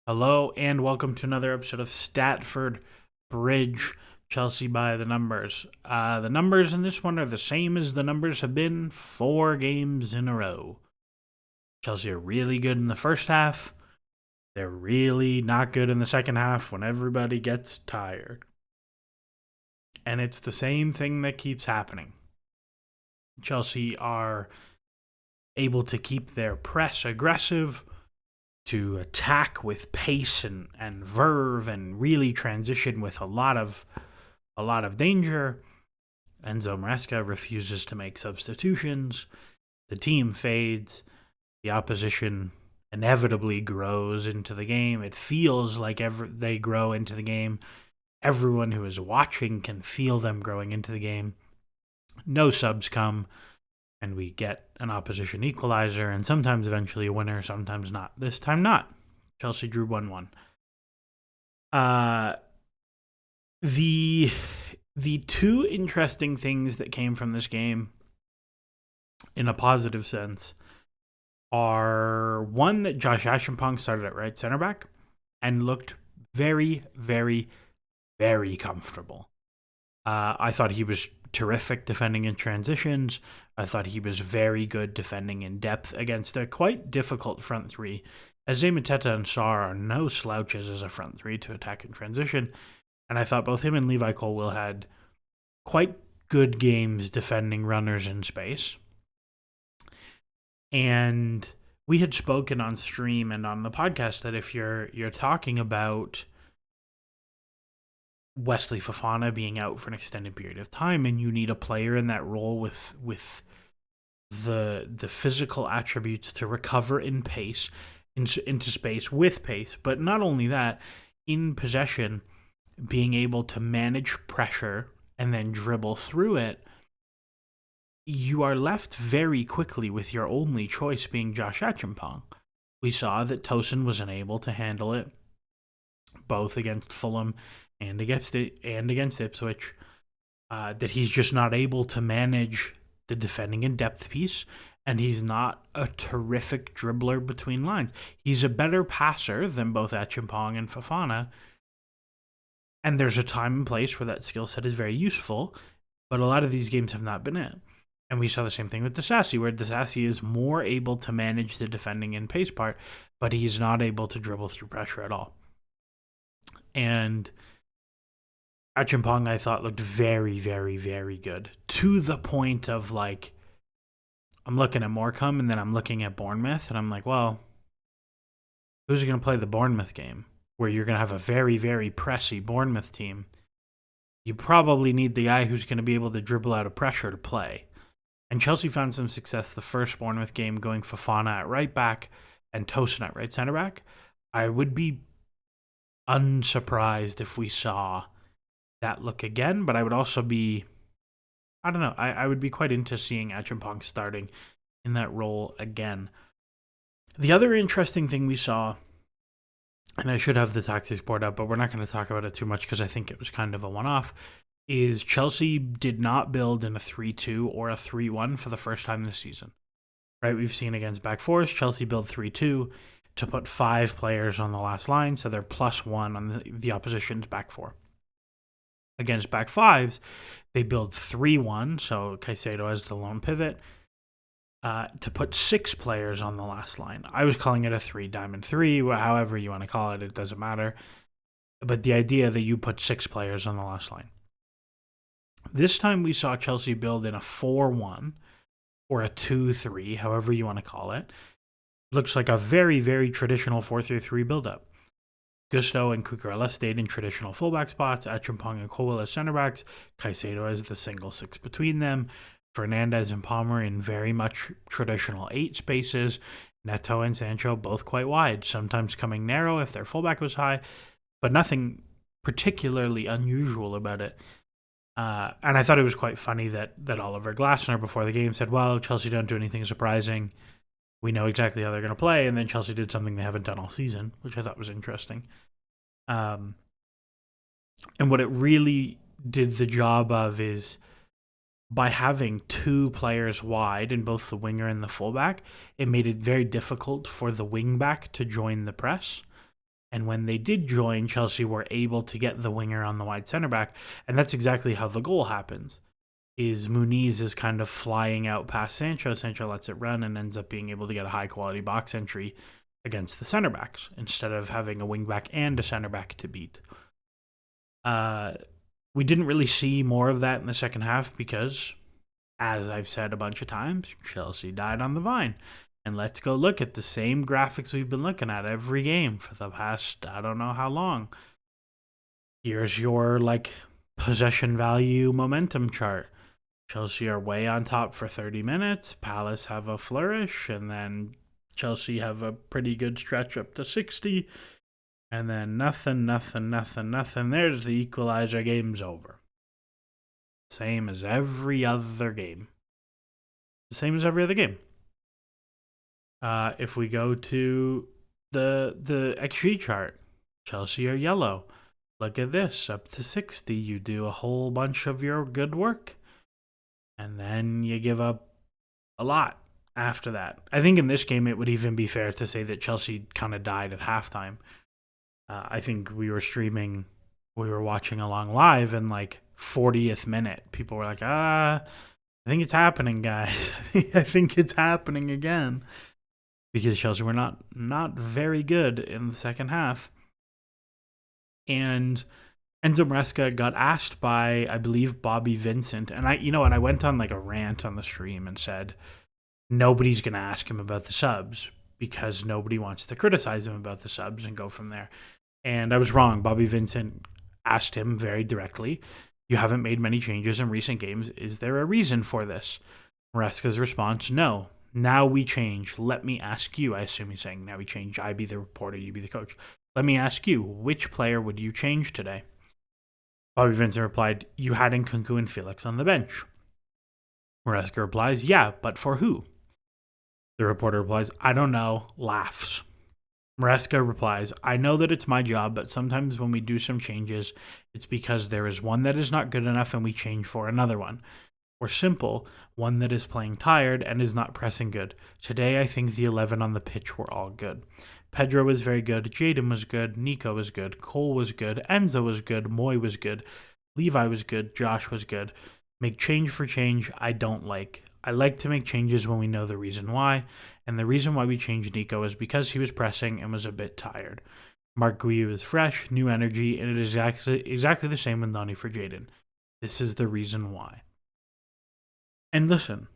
Hello and welcome to another episode of Statford Bridge, Chelsea by the numbers. The numbers in this one are the same as the numbers have been 4 games in a row. Chelsea are really good in the first half. They're really not good in the second half when everybody gets tired. And it's the same thing that keeps happening. Chelsea are able to keep their press aggressive, to attack with pace and verve and really transition with a lot of danger. Enzo Maresca refuses to make substitutions. The team fades. The opposition inevitably grows into the game. It feels like they grow into the game. Everyone who is watching can feel them growing into the game. No subs come, and we get an opposition equalizer, and sometimes eventually a winner, sometimes not. This time not. Chelsea drew 1-1. The two interesting things that came from this game, in a positive sense, are one, that Josh Achampong started at right center back and looked very, very, very comfortable. I thought he was terrific defending in transitions. I thought he was very good defending in depth against a quite difficult front three. As Mateta and Sarr are no slouches as a front three to attack in transition. And I thought both him and Levi Colwill had quite good games defending runners in space. And we had spoken on stream and on the podcast that if you're talking about Wesley Fofana being out for an extended period of time, and you need a player in that role with the physical attributes to recover in pace, into space with pace, but not only that, in possession, being able to manage pressure and then dribble through it, you are left very quickly with your only choice being Josh Achampong. We saw that Tosin was unable to handle it, both against Fulham and against Ipswich, that he's just not able to manage the defending in depth piece, and he's not a terrific dribbler between lines. He's a better passer than both Achampong and Fofana, and there's a time and place where that skill set is very useful, but a lot of these games have not been it. And we saw the same thing with Disasi, where Disasi is more able to manage the defending and pace part, but he's not able to dribble through pressure at all. And Achampong, I thought, looked very, very, very good, to the point of, like, I'm looking at Morecambe and then I'm looking at Bournemouth, and I'm like, well, who's going to play the Bournemouth game, where you're going to have a very, very pressy Bournemouth team? You probably need the guy who's going to be able to dribble out of pressure to play. And Chelsea found some success the first Bournemouth game, going Fofana at right back and Tosin at right center back. I would be unsurprised if we saw that look again, but I would also be, I don't know, I would be quite into seeing Achampong starting in that role again. The other interesting thing we saw, and I should have the tactics board up, but we're not going to talk about it too much because I think it was kind of a one-off, is Chelsea did not build in a 3-2 or a 3-1 for the first time this season. Right? We've seen against back fours, Chelsea build 3-2 to put 5 players on the last line, so they're +1 on the opposition's back four. Against back fives, they build 3-1, so Caicedo as the lone pivot, to put 6 players on the last line. I was calling it a 3-diamond-3, however you want to call it, it doesn't matter. But the idea that you put 6 players on the last line. This time we saw Chelsea build in a 4-1 or a 2-3, however you want to call it. Looks like a very, very traditional 4-3-3 build-up. Gusto and Cucurella stayed in traditional fullback spots, Achampong and Colwill as center backs, Caicedo as the single 6 between them, Fernandez and Palmer in very much traditional 8 spaces, Neto and Sancho both quite wide, sometimes coming narrow if their fullback was high, but nothing particularly unusual about it. And I thought it was quite funny that Oliver Glasner before the game said, well, Chelsea don't do anything surprising. We know exactly how they're going to play. And then Chelsea did something they haven't done all season, which I thought was interesting. And what it really did the job of is, by having 2 players wide in both the winger and the fullback, it made it very difficult for the wingback to join the press. And when they did join, Chelsea were able to get the winger on the wide center back. And that's exactly how the goal happens. Is Muniz is kind of flying out past Sancho. Sancho lets it run and ends up being able to get a high quality box entry against the center backs instead of having a wing back and a center back to beat. We didn't really see more of that in the second half because, as I've said a bunch of times, Chelsea died on the vine. And let's go look at the same graphics we've been looking at every game for the past, I don't know how long. Here's your possession value momentum chart. Chelsea are way on top for 30 minutes. Palace have a flourish, and then Chelsea have a pretty good stretch up to 60. And then nothing. There's the equalizer. Game's over. Same as every other game. Same as every other game. If we go to the XG chart, Chelsea are yellow. Look at this. Up to 60, you do a whole bunch of your good work. And then you give up a lot after that. I think in this game, it would even be fair to say that Chelsea kind of died at halftime. I think we were watching along live, and 40th minute, people were like, I think it's happening, guys. I think it's happening again. Because Chelsea were not very good in the second half. And Enzo Maresca got asked by, I believe, Bobby Vincent. And I went on a rant on the stream and said, nobody's going to ask him about the subs because nobody wants to criticize him about the subs and go from there. And I was wrong. Bobby Vincent asked him very directly, you haven't made many changes in recent games. Is there a reason for this? Maresca's response, no. Now we change. Let me ask you. I assume he's saying now we change. I be the reporter, you be the coach. Let me ask you, which player would you change today? Bobby Vincent replied, you had Nkunku and Felix on the bench. Maresca replies, yeah, but for who? The reporter replies, I don't know, laughs. Maresca replies, I know that it's my job, but sometimes when we do some changes, it's because there is one that is not good enough and we change for another one. Or simple, one that is playing tired and is not pressing good. Today, I think the 11 on the pitch were all good. Pedro was very good, Jadon was good, Nico was good, Cole was good, Enzo was good, Moy was good, Levi was good, Josh was good. Make change for change, I don't like. I like to make changes when we know the reason why, and the reason why we changed Nico is because he was pressing and was a bit tired. Mark Guiu is fresh, new energy, and it is exactly the same with Nani for Jadon. This is the reason why. And listen,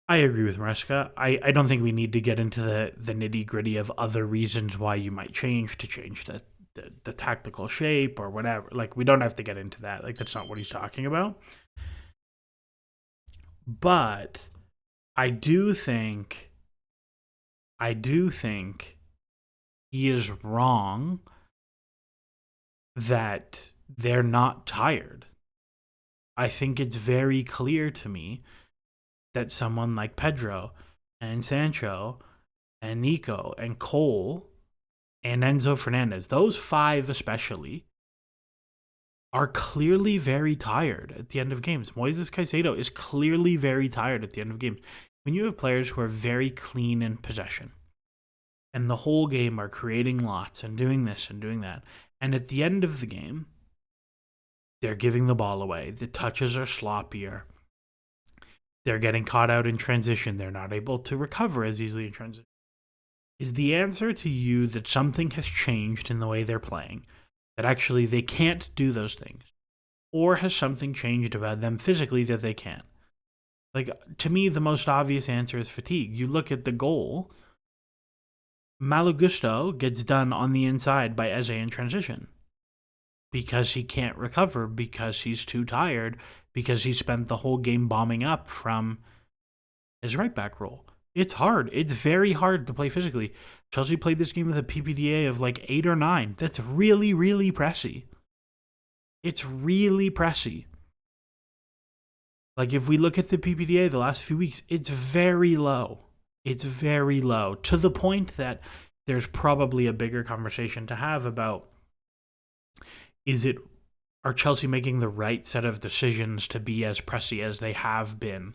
I agree with Maresca. I don't think we need to get into the nitty-gritty of other reasons why you might change the tactical shape or whatever. We don't have to get into that. That's not what he's talking about. But I do think he is wrong that they're not tired. I think it's very clear to me that someone like Pedro and Sancho and Nico and Cole and Enzo Fernandez, those five especially, are clearly very tired at the end of games. Moises Caicedo is clearly very tired at the end of games. When you have players who are very clean in possession and the whole game are creating lots and doing this and doing that, and at the end of the game, they're giving the ball away. The touches are sloppier. They're getting caught out in transition. They're not able to recover as easily in transition. Is the answer to you that something has changed in the way they're playing? That actually they can't do those things? Or has something changed about them physically that they can't? To me, the most obvious answer is fatigue. You look at the goal. Malo Gusto gets done on the inside by Eze in transition. Because he can't recover, because he's too tired, because he spent the whole game bombing up from his right back role. It's hard. It's very hard to play physically. Chelsea played this game with a PPDA of 8 or 9. That's really, really pressy. It's really pressy. If we look at the PPDA the last few weeks, it's very low. It's very low. To the point that there's probably a bigger conversation to have about, are Chelsea making the right set of decisions to be as pressy as they have been?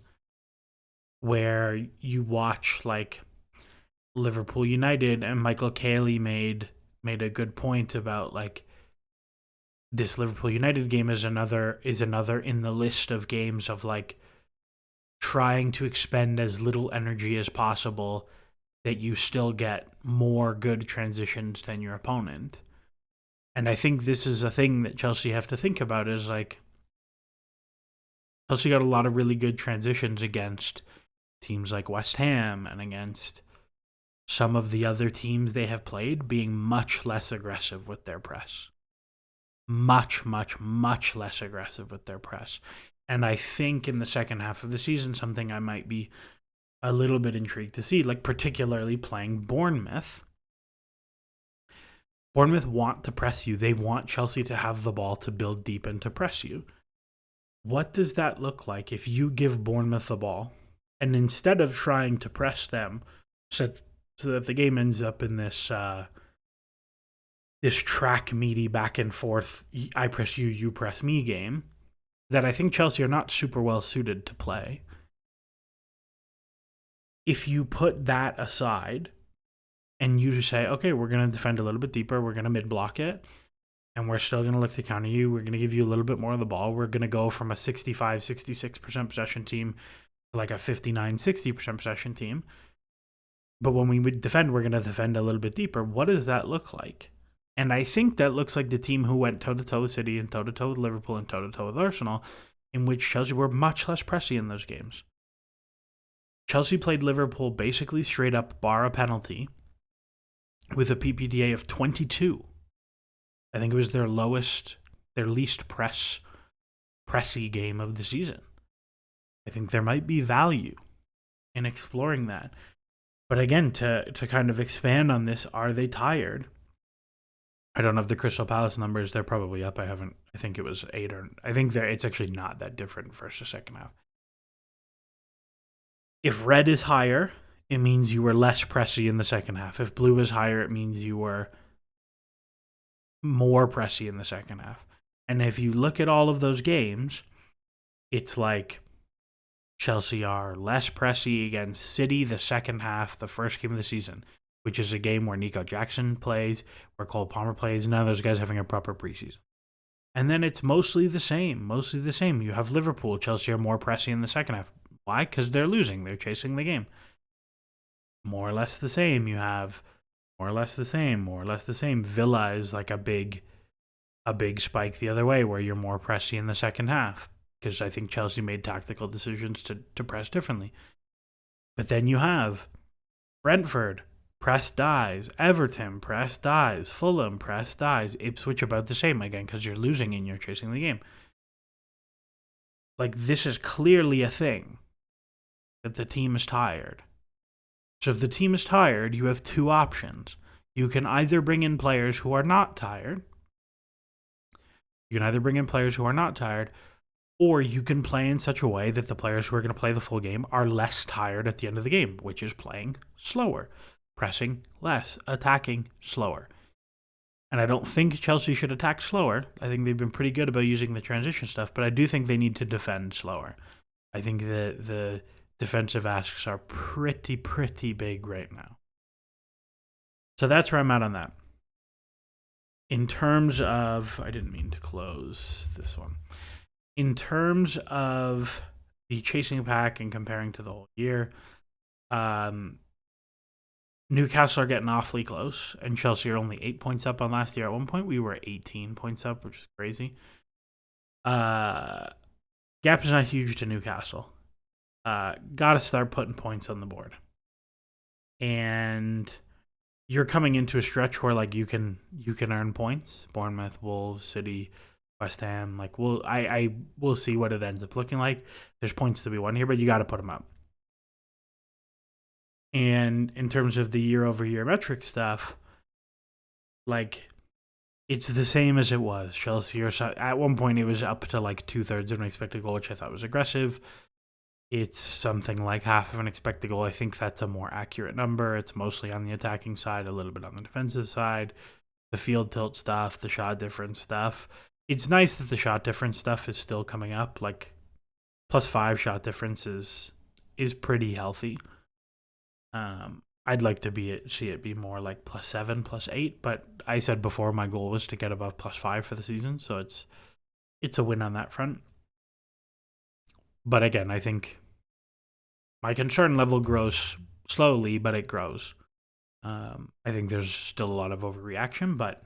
Where you watch Liverpool United and Michael Cayley made made a good point about like this Liverpool United game is another in the list of games of like trying to expend as little energy as possible that you still get more good transitions than your opponent. And I think this is a thing that Chelsea have to think about is like Chelsea got a lot of really good transitions against teams like West Ham and against some of the other teams they have played being much less aggressive with their press. Much, much, much less aggressive with their press. And I think in the second half of the season, something I might be a little bit intrigued to see, like particularly playing Bournemouth. Bournemouth want to press you. They want Chelsea to have the ball to build deep and to press you. What does that look like if you give Bournemouth the ball and instead of trying to press them so that the game ends up in this this track meaty back and forth, I press you, you press me game that I think Chelsea are not super well suited to play. If you put that aside and you say, okay, we're going to defend a little bit deeper, we're going to mid-block it, and we're still going to look to counter you, we're going to give you a little bit more of the ball, we're going to go from a 65, 66% possession team to like a 59, 60% possession team. But when we defend, we're going to defend a little bit deeper. What does that look like? And I think that looks like the team who went toe-to-toe with City and toe-to-toe with Liverpool and toe-to-toe with Arsenal, in which Chelsea were much less pressy in those games. Chelsea played Liverpool basically straight up bar a penalty with a PPDA of 22. I think it was their least pressy game of the season. I think there might be value in exploring that. But again, to kind of expand on this, are they tired? I don't have the Crystal Palace numbers. They're probably up. I think it was 8 or... I think it's actually not that different first or second half. If red is higher, it means you were less pressy in the second half. If blue is higher, it means you were more pressy in the second half. And if you look at all of those games, it's like Chelsea are less pressy against City the second half, the first game of the season, which is a game where Nico Jackson plays, where Cole Palmer plays. None of those guys having a proper preseason. And then it's mostly the same. You have Liverpool. Chelsea are more pressy in the second half. Why? Because they're losing. They're chasing the game. More or less the same. You have more or less the same. Villa is like a big spike the other way where you're more pressy in the second half because I think Chelsea made tactical decisions to press differently. But then you have Brentford, press dies. Everton, press dies. Fulham, press dies. Ipswich about the same again because you're losing and you're chasing the game. Like, this is clearly a thing that the team is tired. So if the team is tired, you have two options. You can either bring in players who are not tired. Or you can play in such a way that the players who are going to play the full game are less tired at the end of the game, which is playing slower, pressing less, attacking slower. And I don't think Chelsea should attack slower. I think they've been pretty good about using the transition stuff, but I do think they need to defend slower. I think the defensive asks are pretty big right now. So that's where I'm at on that. In terms of... I didn't mean to close this one. In terms of the chasing pack and comparing to the whole year, Newcastle are getting awfully close, and Chelsea are only 8 points up on last year. At one point, we were 18 points up, which is crazy. Gap is not huge to Newcastle. Got to start putting points on the board. And you're coming into a stretch where like you can earn points. Bournemouth, Wolves, City, West Ham. Like we'll see what it ends up looking like. There's points to be won here, but you got to put them up. And in terms of the year-over-year metric stuff, like it's the same as it was. Chelsea, at one point, it was up to like 2/3 of an expected goal, which I thought was aggressive. It's something like half of an expected goal. I think that's a more accurate number. It's mostly on the attacking side, a little bit on the defensive side. The field tilt stuff, the shot difference stuff. It's nice that the shot difference stuff is still coming up. Like +5 shot difference is pretty healthy. I'd like to see it be more like +7, +8, but I said before my goal was to get above +5 for the season, so it's a win on that front. But again, I think my concern level grows slowly, but it grows. I think there's still a lot of overreaction, but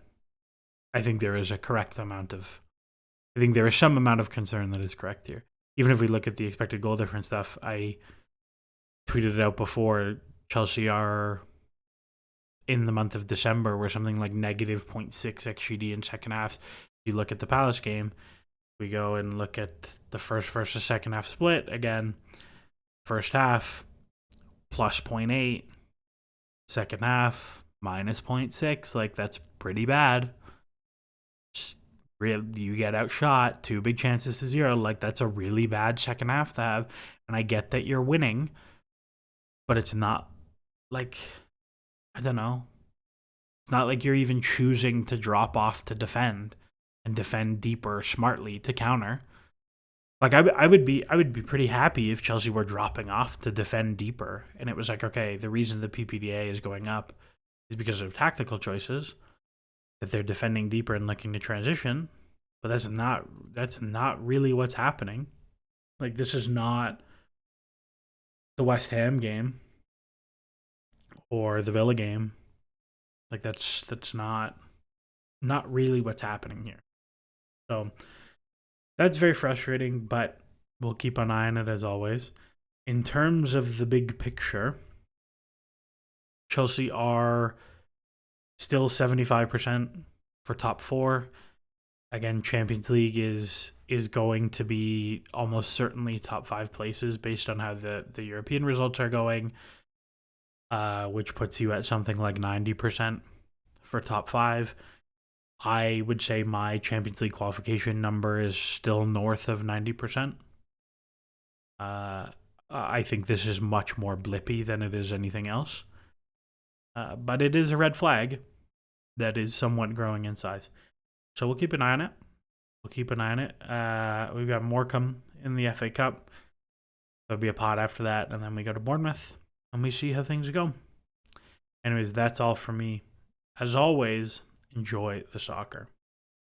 I think there is a correct amount of. I think there is some amount of concern that is correct here. Even if we look at the expected goal difference stuff, I tweeted it out before. Chelsea are in the month of December, we're something like negative 0.6 XGD in second half. If you look at the Palace game, we go and look at the first versus second half split again. First half plus 0.8, second half minus 0.6. Like, that's pretty bad. You get outshot, 2 big chances to 0. Like, that's a really bad second half to have. And I get that you're winning, but it's not like, I don't know. It's not like you're even choosing to drop off to defend and defend deeper smartly to counter. Like, I would be pretty happy if Chelsea were dropping off to defend deeper, and it was like, okay, the reason the PPDA is going up is because of tactical choices, that they're defending deeper and looking to transition, but that's not really what's happening. Like, this is not the West Ham game or the Villa game. Like, that's not really what's happening here. So that's very frustrating, but we'll keep an eye on it as always. In terms of the big picture, Chelsea are still 75% for top 4. Again, Champions League is going to be almost certainly top 5 places based on how the European results are going, which puts you at something like 90% for top 5. I would say my Champions League qualification number is still north of 90%. I think this is much more blippy than it is anything else. But it is a red flag that is somewhat growing in size. So we'll keep an eye on it. We've got Morecambe in the FA Cup. There'll be a pod after that, and then we go to Bournemouth, and we see how things go. Anyways, that's all for me. As always, enjoy the soccer.